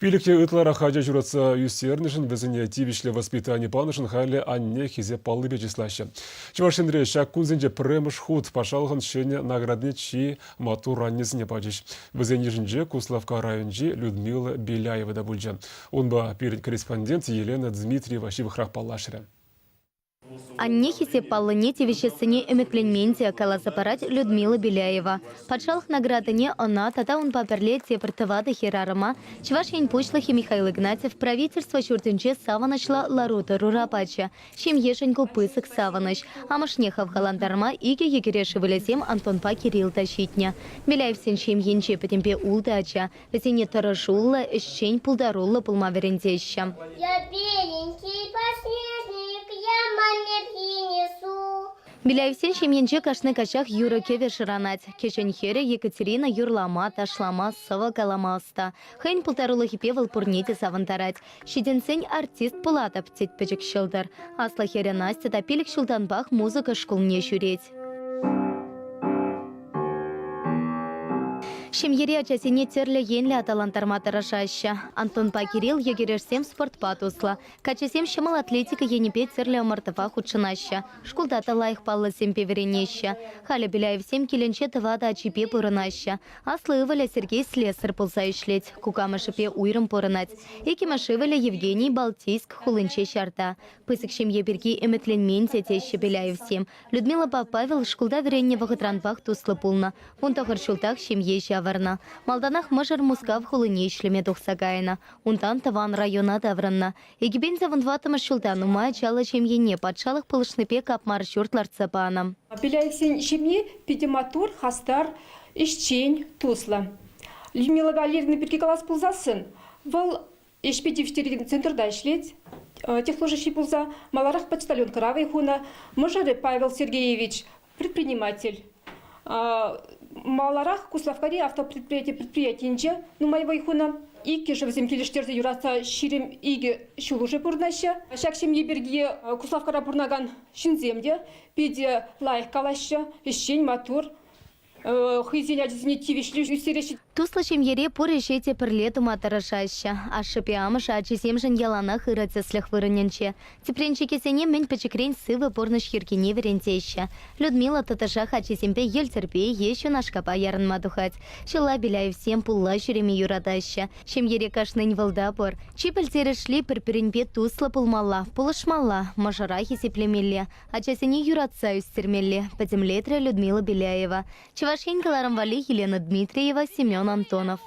Пилікте ытлара хажа журатса юстернішін візіне тивишлі воспитание панышын халі анне хизе палы бечислашы. Чувашинре шак кунзенже премыш худ пашалғын шене наградны чи матур раннесіне пачыш. Візіне жінже Куславка районжи Людмила Беляева да бульжа. Онба перед корреспондент Елена Дмитриева шивыхрах палашыры. Аннехисе паллынете вещесыне эмекленменте каласапарать Людмила Беляева. Подшалх наградыне она тата он паперле тепртывады херарыма. Чвашень пучлахи Михаил Игнатьев правительство чуртынче саванашла Ларута Рурапача. Чем ешеньку пысок саваныш. Амашнехов галандарма иге егереши вылезем Антонпа Кирилл тащитня. Беляев сенчем енче потемпе улдача. Весене тарашулла эшчень пулдарулла пулмаверентеща. Я беленький подснежник, я маме принесу. Беляевсен шеменче кашны качах юры кеве шыранать. Кешенхере Екатерина юрлама, ташлама, сава каламаста. Хайн пултарулы хипевал пурнете савантарать. Шиденсен артист пулата птеть печек шылдар. Асла хере Настя тапилик шылданбах музыка школне шуреть. Шемьере ачасене терле енле аталантарма тарашаща. Антонпа Кирилл егерешсем спортпа тусла. Качасем шамал атлетика енепе терле омартыфа худшынаща. Шкулдата лайх палла семпе веренеща. Халя Беляевсем киленче тывада ачипе пырынаща. Аслы ываля Сергей Слесар пулса ишлеть. Кукамышипе уйрым пырынать. Экимашиваля Евгений Балтийск хулынче шарта. Пысык шемье берги эметленменте теща Беляевсем. Людмила Павел шкулда веренне вахытранпах туслы пулна. Унтахар шултах шемье варна. Малданах мажар мускав хулыне ишлеме тухсагайна. Унтан таван района давранна. Егибен заванватыма шултану май чала чемьене подшалых пылышныпе капмар шуртлар цапана. Беляевсен шемье педиматур хастар ишчень тусла. Людмила Валерьевна перекалас пулзасын. Вал ишпедивштерген центрда ишлеть. Техложащий пулза маларах почтальон Каравай хуна. Мажары Павел Сергеевич предприниматель. Маларах Куславкари предприятиенче, ну моего ихуна, ики же взем келештерзе юраса ширим иги шулуже пурнаща. Шакшем еберге Куславкара пурнаган шинземде, пиде лайх калаща, ищень матур, хызеля дизинетивишлю юсереши. Тусла шемьере пурешете перлету матарашаща. А шапиамыша ачисемжен яланах ирацеслях вырыненче. Тепленчеке сене мен печекрень сывы порныш хиркине верентеща. Людмила таташах ачисемпе ельтерпе еще нашкапа ярын мадухать. Шила Беляевсем пулла шереми юратаща. Шемьере кашнынь валдапор. Чипельтере шли перперенпе тусла пулмалла, пулышмалла, мажарахи сеплемелле. Ачасене юратса юстермелле. По землетре Людмила Беляева. Чувашень Каларамвали Елена Дмитриева, Семен Антонов.